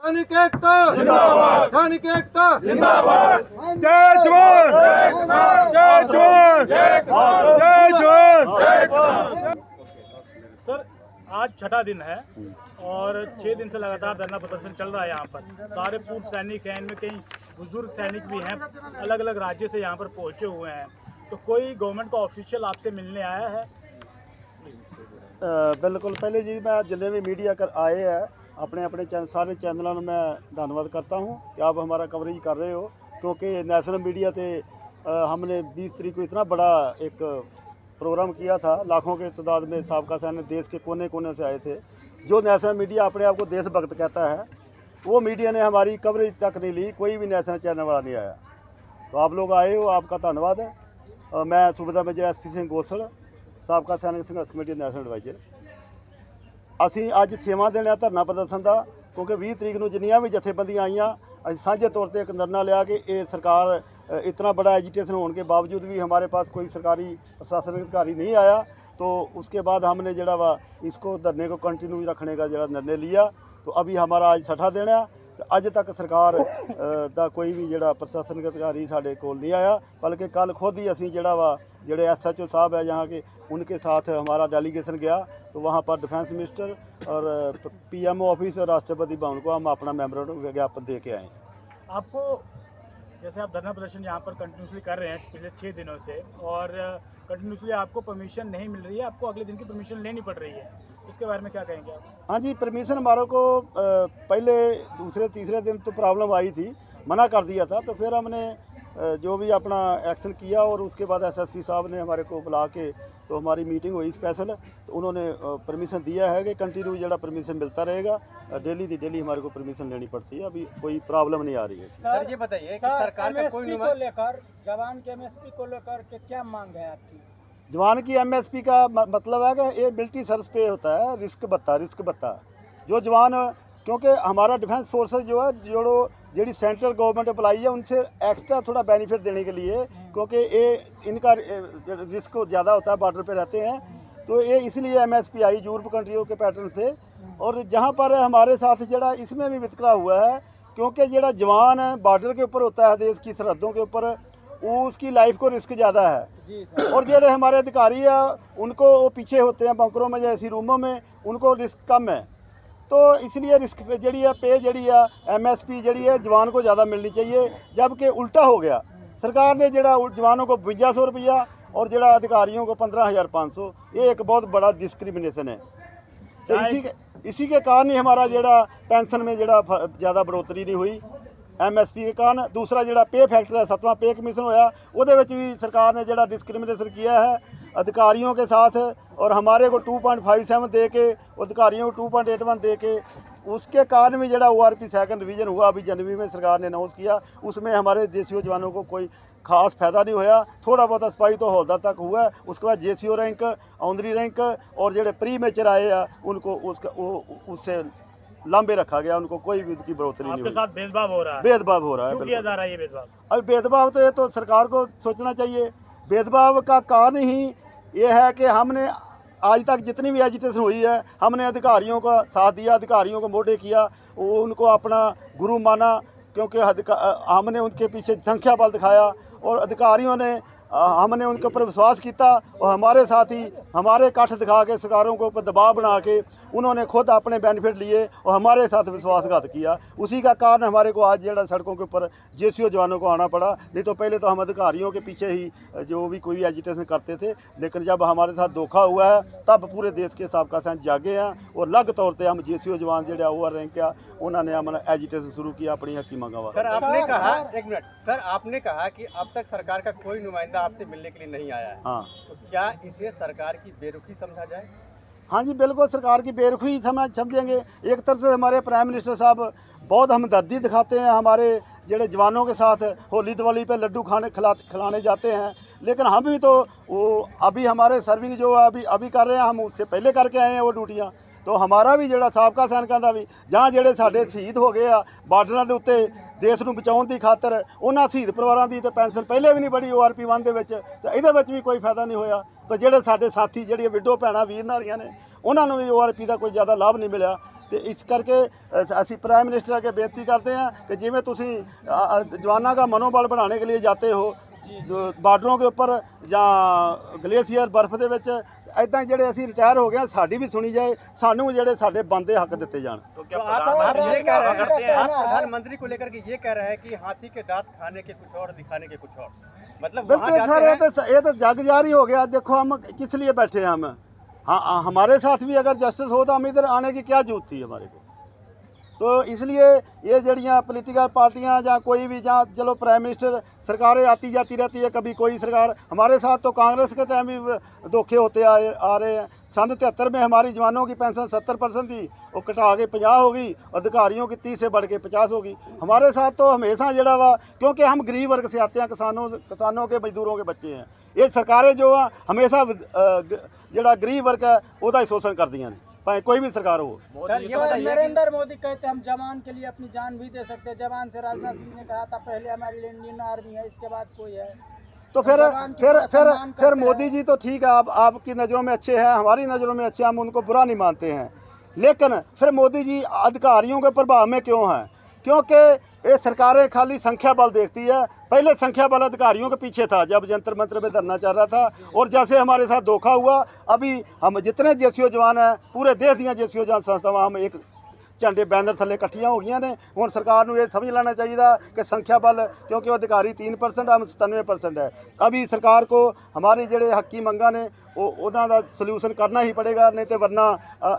सैनिक एकता जिंदाबाद, सैनिक एकता जिंदाबाद। जय जवान, जय जवान, जय जवान। सर, आज छठा दिन है और 6 दिन से लगातार धरना प्रदर्शन चल रहा है। यहाँ पर सारे पूर्व सैनिक हैं, इनमें कई बुजुर्ग सैनिक भी हैं, अलग अलग राज्य से यहाँ पर पहुँचे हुए हैं। तो कोई गवर्नमेंट का ऑफिशियल आपसे मिलने आया है? बिल्कुल। पहले जी मैं जितने भी मीडिया कर आए हैं अपने अपने सारे चैनलों में मैं धन्यवाद करता हूँ कि आप हमारा कवरेज कर रहे हो, क्योंकि नेशनल मीडिया पे हमने 20 तारीख को इतना बड़ा एक प्रोग्राम किया था। लाखों के तादाद में साबका सैनिक देश के कोने कोने से आए थे। जो नेशनल मीडिया अपने आप को देशभक्त कहता है, वो मीडिया ने हमारी कवरेज तक नहीं ली, कोई भी नेशनल चैनल वाला नहीं आया। तो आप लोग आए हो, आपका धन्यवाद है। मैं सूबेदार मेजर SP ਸਿੰਘ ਗੋਸਲ, ਸਾਬਕਾ ਸੈਨਿਕ ਸੰਘਰਸ਼ ਕਮੇਟੀ ਨੈਸ਼ਨਲ ਐਡਵਾਈਜ਼ਰ। ਅਸੀਂ ਅੱਜ 6ਵਾਂ ਦਿਨ ਆ ਧਰਨਾ ਪ੍ਰਦਰਸ਼ਨ ਦਾ, ਕਿਉਂਕਿ 20 ਤਰੀਕ ਨੂੰ ਜਿੰਨੀਆਂ ਵੀ ਜਥੇਬੰਦੀਆਂ ਆਈਆਂ ਅਸੀਂ ਸਾਂਝੇ ਤੌਰ ਤੇ ਇੱਕ ਨਿਰਣਾ ਲਿਆ कि ये सरकार इतना बड़ा एजिटेशन होने के बावजूद भी हमारे पास कोई सरकारी प्रशासनिक अधिकारी नहीं आया। तो उसके बाद हमने जड़ा वा इसको धरने को कंटिन्यू रखने का जरा निर्णय लिया। तो अभी हमारा आज 6ठा दिन है। तो अज तक सरकार का कोई भी जड़ा प्रशासनिक अधिकारी साढ़े को नहीं आया, बल्कि कल खुद ही असी जड़ा वा जड़े SHO साहब है यहाँ के, उनके साथ हमारा डेलीगेशन गया। तो वहाँ पर डिफेंस मिनिस्टर और PMO ऑफिस और राष्ट्रपति भवन को हम अपना मेमोरेंडम ज्ञापन दे के आए। आपको जैसे आप धरना प्रदर्शन यहाँ पर कंटिन्यूसली कर रहे हैं पिछले 6 दिनों से, और कंटिन्यूसली आपको परमिशन नहीं मिल रही है, आपको अगले दिन की परमिशन लेनी पड़ रही है, इसके बारे में क्या कहेंगे आप? हाँ जी, परमिशन हमारे को पहले दूसरे तीसरे दिन तो प्रॉब्लम आई थी, मना कर दिया था। तो फिर हमने जो भी अपना एक्शन किया और उसके बाद SSP साहब ने हमारे को बुला के तो हमारी मीटिंग हुई स्पेशल। तो उन्होंने परमिशन दिया है कि कंटिन्यू जड़ा परमिशन मिलता रहेगा, डेली दी डेली हमारे को परमिशन लेनी पड़ती है। अभी कोई प्रॉब्लम नहीं आ रही है। सर ये बताइए कि सरकार का कोई को लेकर, जवान के MSP को लेकर के क्या मांग है आपकी? जवान की MSP का मतलब है कि ये मिलिट्री सर्विस पे होता है रिस्क भत्ता। जो जवान, क्योंकि हमारा डिफेंस फोर्सेस जो है ਜਿਹੜੀ सेंट्रल गवर्नमेंट अप्लाई है उनसे एक्स्ट्रा थोड़ा बेनिफिट देने के लिए, क्योंकि ये इनका रिस्क ज़्यादा होता है, बॉर्डर पे रहते हैं। तो ये इसलिए MSP आई यूरोप कंट्रियों के पैटर्न से। और जहाँ पर हमारे साथ जड़ा इसमें भी वितकरा हुआ है, क्योंकि जड़ा जवान बॉर्डर के ऊपर होता है, देश की सरहदों के ऊपर, उसकी लाइफ को रिस्क ज़्यादा है। और जो हमारे अधिकारी है उनको वो पीछे होते हैं बंकरों में, जैसी रूमों में, उनको रिस्क कम है। तो इसलिए रिस्क जड़ी है पे जड़ी है MSP जड़ी है जवान को ज़्यादा मिलनी चाहिए, जबकि उल्टा हो गया। सरकार ने जड़ा जवानों को 5200 रुपया और जड़ा अधिकारियों को 15,500, ये एक बहुत बड़ा डिस्क्रिमिनेशन है। तो इसी के कारण ही हमारा जड़ा पेंशन में जड़ा ज़्यादा बढ़ोतरी नहीं हुई MSP के कारण। दूसरा जड़ा पे फैक्टर है, 7वां पे कमीशन होया, उहदे विच भी सरकार ने जड़ा डिस्क्रिमिनेशन किया है अधिकारियों के साथ। और हमारे को 2.57 दे के, अधिकारियों को 2.81 दे के, उसके कारण भी जड़ा ORP सेकंड डिवीज़न हुआ अभी जनवरी में सरकार ने अनाउंस किया। उसमें हमारे JCO जवानों को कोई खास फायदा नहीं होया, थोड़ा बहुत सिपाही तो हौलदार तक हुआ। उसके बाद JCO रैंक, ऑनरी रैंक और जो प्री मेचर आए हैं उनको उससे लांबे रखा गया, उनको कोई भी उसकी बढ़ोतरी नहीं हुई। आपके साथ भेदभाव हो रहा है? भेदभाव हो रहा है। क्यों किया जा रहा है ये भेदभाव? अब भेदभाव तो ये तो सरकार को सोचना चाहिए। भेदभाव का कारण ही ये है कि हमने आज तक जितनी भी एजिटेशन हुई है, हमने अधिकारियों का साथ दिया, अधिकारियों को मोटे किया, उनको अपना गुरु माना, क्योंकि हमने उनके पीछे संख्या बल दिखाया और अधिकारियों ने हमने उनके ऊपर विश्वास किया। और हमारे साथ ही हमारे काठ दिखा के सरकारों को ऊपर दबाव बना के उन्होंने खुद अपने बेनिफिट लिए और हमारे साथ विश्वासघात किया। उसी का कारण हमारे को आज जड़ा सड़कों के ऊपर JCO जवानों को आना पड़ा। नहीं तो पहले तो हम अधिकारियों के पीछे ही जो भी कोई एजिटेशन करते थे, लेकिन जब हमारे साथ धोखा हुआ है तब पूरे देश के साबका सैनिक जागे हैं और अलग तौर पर हम JCO जवान जो ओवर रैंक किया, उन्होंने हमारा एजिटेशन शुरू किया अपनी हकी मांगा वाला। सर आपने कहा, एक मिनट सर, आपने कहा कि अब तक सरकार का कोई नुमाइंदा आपसे मिलने के लिए नहीं आया है। हाँ, तो क्या इसे सरकार की बेरुखी समझा जाए? हाँ जी, बिल्कुल सरकार की बेरुखी समझेंगे। एक तरफ से हमारे प्राइम मिनिस्टर साहब बहुत हमदर्दी दिखाते हैं हमारे जड़े जवानों के साथ, होली दिवाली पे लड्डू खिलाने जाते हैं, लेकिन हम भी तो वो अभी हमारे सर्विंग जो है अभी कर रहे हैं, हम उससे पहले करके आए हैं वो ड्यूटियाँ। तो हमारा भी जड़ा साबका सैनिकों का भी जहाँ जेडे साडे शहीद हो गए आ बार्डर के उत्ते देश ਨੂੰ बचाने की खातर, उन्होंने शहीद परिवारों की तो पेंशन पहले भी नहीं बढ़ी ORP 1 तो ये भी कोई फायदा नहीं होया। तो जेडे साडे साथी जी विडो भैन वीर नारियां ने उन्होंने भी ORP का कोई ज़्यादा लाभ नहीं मिला। तो इस करके असी प्राइम मिनिस्टर के बेनती करते हैं कि जिमें तुसी जवानों का मनोबल बढ़ाने के लिए जाते हो बार्डरों के उपर या ग्लेशियर बर्फ के विच इदां जिहड़े असीं रिटायर हो गए साडी भी सुनी जाए, सानू जिहड़े साडे बनदे हक दिते जाण। तो क्या आप ये कह रहे हैं, आप प्रधानमंत्री को लेकर के ये कह रहे हैं कि हाथी के दांत खाने के कुछ और दिखाने के कुछ और, मतलब वहाँ बिल्कुल सर, ये तो जग जारी हो गया। देखो हम किस लिए बैठे हैं, हम हाँ हमारे साथ भी अगर जस्टिस हो तो हम इधर आने की क्या जरूरत थी हमारे को। तो इसलिए ये जड़ियाँ पोलिटिकल पार्टियाँ या कोई भी जहाँ चलो प्राइम मिनिस्टर सरकारें आती जाती रहती है, कभी कोई सरकार, हमारे साथ तो कांग्रेस के टाइम भी धोखे होते आ रहे हैं। सन 73 में हमारी जवानों की पेंशन 70% थी, वो कटा के 50 हो गई, अधिकारियों की 30 से बढ़ के 50 हो गई। हमारे साथ तो हमेशा जड़ा वा, क्योंकि हम गरीब वर्ग से आते हैं, किसानों के मजदूरों के बच्चे हैं। ये सरकारें जो है हमेशा जड़ा गरीब वर्ग है वह ही शोषण कर दिया, भाई कोई भी सरकार हो। नरेंद्र मोदी कहते हैं हम जवान के लिए अपनी जान भी दे सकते हैं। जवान से राजनाथ सिंह ने कहा था पहले हमारी इंडियन आर्मी है, इसके बाद कोई है। तो फिर मोदी जी तो ठीक है, आपकी नज़रों में अच्छे हैं, हमारी नज़रों में अच्छे, हम उनको बुरा नहीं मानते हैं। लेकिन फिर मोदी जी अधिकारियों के प्रभाव में क्यों हैं? क्योंकि ये सरकारें खाली संख्या बल देखती है। पहले संख्या बल अधिकारियों के पीछे था जब जंतर मंत्र में धरना चल रहा था, और जैसे हमारे साथ धोखा हुआ, अभी हम जितने जेसीओ जवान हैं पूरे देश दियाँ जेसीओ जवान संस्थावां हम एक झंडे बैनर थले इकट्ठियां हो गई ने। हुण सरकार नूं ये समझ लेना चाहिए कि संख्या बल, क्योंकि वो अधिकारी 3% हम 97% है। अभी सरकार को हमारी जेडे हकी मंगा ने उन्हां दा सल्यूशन करना ही पड़ेगा, नहीं तो वरना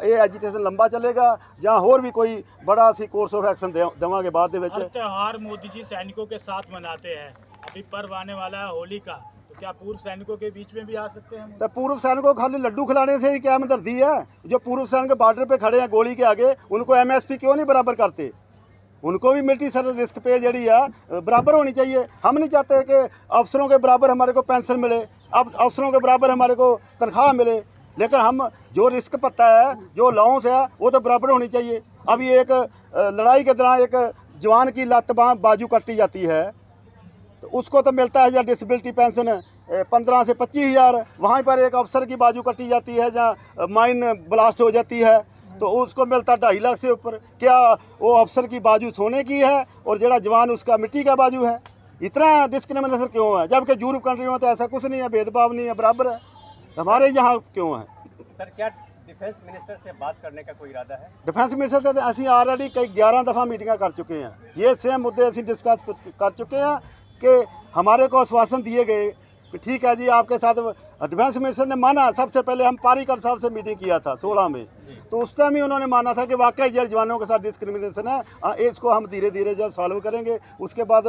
ये एजीटेशन लंबा चलेगा या होर भी कोई बड़ा असी कोर्स ऑफ एक्शन देवांगे बाद दे विच। त्योहार मोदी जी सैनिकों के साथ मनाते हैं, अभी पर्व आने वाला है होली का, तो क्या पूर्व सैनिकों के बीच में भी आ सकते हैं? तो पूर्व सैनिकों को खाली लड्डू खिलाने से ही क्या हमदर्दी है? जो पूर्व सैनिक बॉर्डर पे खड़े हैं गोली के आगे, उनको MSP क्यों नहीं बराबर करते? उनको भी मिलिट्री सर्विस रिस्क पे जड़ी है बराबर होनी चाहिए। हम नहीं चाहते कि अफसरों के बराबर हमारे को पेंशन मिले, अब अफसरों के बराबर हमारे को तनख्वाह मिले, लेकिन हम जो रिस्क पता है, जो अलाउंस है, वो तो बराबर होनी चाहिए। अभी एक लड़ाई के दौरान एक जवान की लत बाजू कटी जाती है तो उसको तो मिलता है या डिसेबिलिटी पेंशन 15 से 25 हज़ार। वहाँ पर एक अफसर की बाजू कटी जाती है या माइन ब्लास्ट हो जाती है तो उसको मिलता 2.5 लाख से ऊपर। क्या वो अफसर की बाजू सोने की है और जरा जवान उसका मिट्टी का बाजू है? इतना डिस्क्रिमिनेशन क्यों है? जबकि यूरोप कंट्री में तो ऐसा कुछ नहीं है, भेदभाव नहीं है, बराबर है। हमारे यहाँ क्यों है? सर क्या डिफेंस मिनिस्टर से बात करने का कोई इरादा है? डिफेंस मिनिस्टर से असी ऑलरेडी कई 11 दफ़ा मीटिंग कर चुके हैं। ये सेम मुद्दे असी डिस्कस कर चुके हैं कि हमारे को आश्वासन दिए गए कि ठीक है जी आपके साथ। डिफेंस मिनिस्टर ने माना, सबसे पहले हम पारीकर साहब से मीटिंग किया था 16 में, तो उस टाइम ही उन्होंने माना था कि वाकई जवानों के साथ डिस्क्रिमिनेशन है, इसको हम धीरे धीरे जब सॉल्व करेंगे। उसके बाद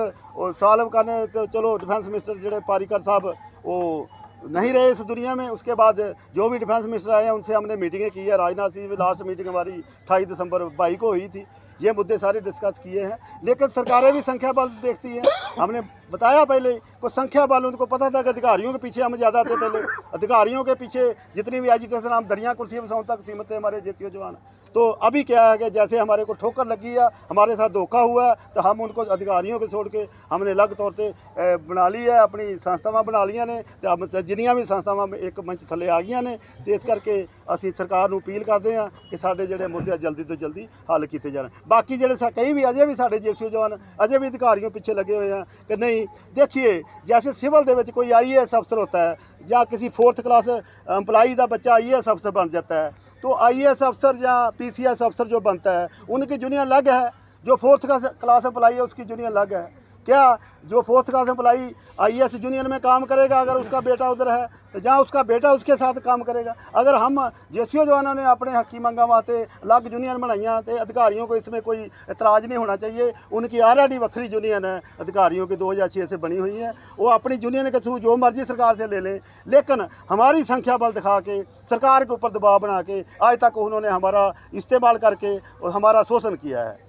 सॉल्व करने तो चलो डिफेंस मिनिस्टर जो पारीकर साहब वो नहीं रहे इस दुनिया में। उसके बाद जो भी डिफेंस मिनिस्टर आए हैं उनसे हमने मीटिंगें की है। राजनाथ सिंह भी लास्ट मीटिंग हमारी 28 दिसंबर 22 को हुई थी। ये मुद्दे सारे डिस्कस किए हैं, लेकिन सरकारें भी संख्या बल देखती हैं। हमने बताया पहले को संख्या बल, उनको पता था कि अधिकारियों के पीछे हम ज़्यादा थे। पहले अधिकारियों के पीछे जितनी भी एजुटेशन हम दरिया कुर्सी बसाऊँ तक सीमित थे हमारे जेसीओ जवान। तो अभी क्या है कि जैसे हमारे को ठोकर लगी है, हमारे साथ धोखा हुआ है, तो हम उनको अधिकारियों को छोड़ के हमने अलग तौर पर बना ली है, अपनी संस्थावां बना लिया ने। तो हम जिन्नियां भी संस्थावां एक मंच थले आ गई ने, तो इस करके असी सरकार नूं अपील करते हैं कि साडे जिहड़े मुद्दे जल्दी तो जल्दी हल किए जाण। बाकी जिहड़े कई भी अजे भी साडे जेसीओ जवान अजे भी अधिकारियों पीछे लगे हुए हैं कि नहीं। देखिए जैसे सिविल दे विच कोई IAS अफसर होता है या किसी 4th क्लास एम्प्लॉई का बच्चा IAS अफसर बन जाता है, तो IAS अफसर या PCS अफसर जो बनता है उनकी यूनियन अलग है, जो 4th क्लास एम्प्लॉई है उसकी यूनियन अलग है। क्या जो 4th class employee IAS union में काम करेगा, अगर उसका बेटा उधर है तो जहाँ उसका बेटा उसके साथ काम करेगा। अगर हम जेसीओ जवानों ने अपने हकी मंगा वास्ते अलग यूनियन बनाइया तो अधिकारियों को इसमें कोई एतराज़ नहीं होना चाहिए। उनकी ऑलरेडी वक्री यूनियन है अधिकारियों की 2006 से बनी हुई है, वो अपनी यूनियन के थ्रू जो मर्जी सरकार से ले लें, लेकिन हमारी संख्या बल दिखा के सरकार के ऊपर दबाव बना के आज तक उन्होंने हमारा इस्तेमाल करके और हमारा शोषण किया है।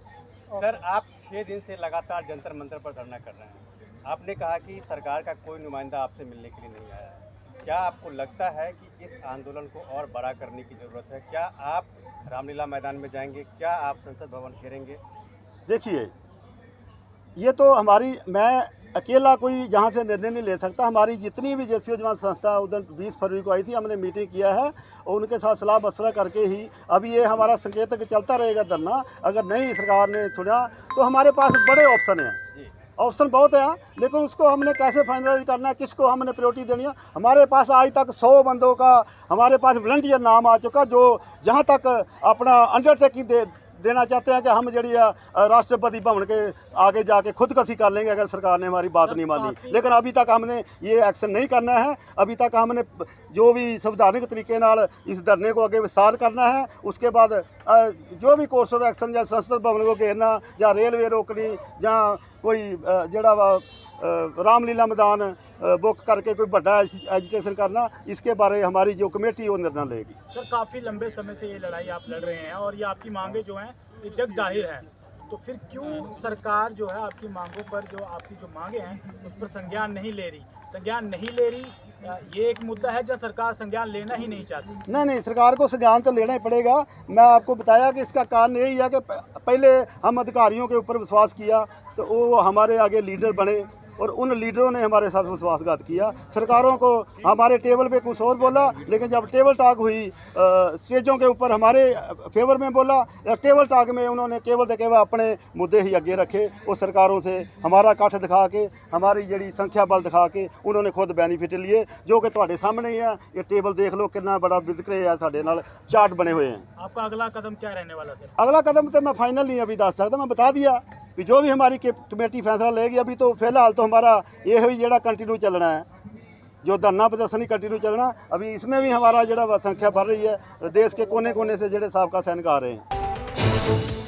सर आप 6 दिन से लगातार जंतर मंतर पर धरना कर रहे हैं। आपने कहा कि सरकार का कोई नुमाइंदा आपसे मिलने के लिए नहीं आया है। क्या आपको लगता है कि इस आंदोलन को और बड़ा करने की ज़रूरत है? क्या आप रामलीला मैदान में जाएंगे? क्या आप संसद भवन घेरेंगे? देखिए ये तो हमारी, मैं अकेला कोई जहाँ से निर्णय नहीं ले सकता। हमारी जितनी भी जेसीओ जवान संस्था उधर 20 फरवरी को आई थी, हमने मीटिंग किया है और उनके साथ सलाह मशवरा करके ही अभी ये हमारा संकेतक चलता रहेगा धरना। अगर नहीं सरकार ने सुना तो हमारे पास बड़े ऑप्शन हैं, ऑप्शन बहुत है, लेकिन उसको हमने कैसे फाइनलाइज करना है, किसको हमने प्रायोरिटी देनी है। हमारे पास आज तक 100 बंदों का हमारे पास वॉलंटियर नाम आ चुका, जो जहाँ तक अपना अंडरटेकिंग देना चाहते हैं कि हम जड़ी राष्ट्रपति भवन के आगे जाके खुदकशी कर लेंगे अगर सरकार ने हमारी बात नहीं मानी। लेकिन अभी तक हमने ये एक्शन नहीं करना है। अभी तक हमने जो भी संवैधानिक तरीके नाल इस धरने को आगे विस्तार करना है। उसके बाद जो भी कोर्स ऑफ एक्शन या संसद भवन को घेरना या रेलवे रोकनी या कोई जड़ा रामलीला मैदान बुक करके कोई बड़ा एजिटेशन करना, इसके बारे हमारी जो कमेटी वो निर्णय लेगी। सर काफ़ी लंबे समय से ये लड़ाई आप लड़ रहे हैं और ये आपकी मांगे जो हैं ये जग जाहिर है, तो फिर क्यों सरकार जो है आपकी मांगों पर, जो आपकी जो मांगे हैं उस पर संज्ञान नहीं ले रही? संज्ञान नहीं ले रही ये एक मुद्दा है, जो सरकार संज्ञान लेना ही नहीं चाहती? नहीं, सरकार को संज्ञान तो लेना ही पड़ेगा। मैं आपको बताया कि इसका कारण यही है कि पहले हम अधिकारियों के ऊपर विश्वास किया तो वो हमारे आगे लीडर बने और उन लीडरों ने हमारे साथ विश्वासघात किया। सरकारों को हमारे टेबल पे कुछ और बोला, लेकिन जब टेबल टॉक हुई स्टेजों के ऊपर हमारे फेवर में बोला, या टेबल टॉक में उन्होंने केवल देखे हुए अपने मुद्दे ही आगे रखे। और सरकारों से हमारा कठ दिखा के, हमारी जड़ी संख्या बल दिखा के उन्होंने खुद बेनीफिट लिए, जो कि तुहाडे सामने ही है। ये टेबल देख लो कितना बड़ा वितकरे है, साडे नाल चार्ट बने हुए हैं। आपका अगला कदम क्या रहने वाला सर? अगला कदम तो मैं फाइनल नहीं अभी दस सकता, मैं बता दिया कि जो भी हमारी कमेटी फैसला लेगी। अभी तो फिलहाल तो हमारा ये ही जड़ा कंटिन्यू चलना है, जो धरना प्रदर्शन ही कंटिन्यू चलना। अभी इसमें भी हमारा जड़ा संख्या बढ़ रही है, देश के कोने कोने से जड़े साबका सैनिक आ रहे हैं।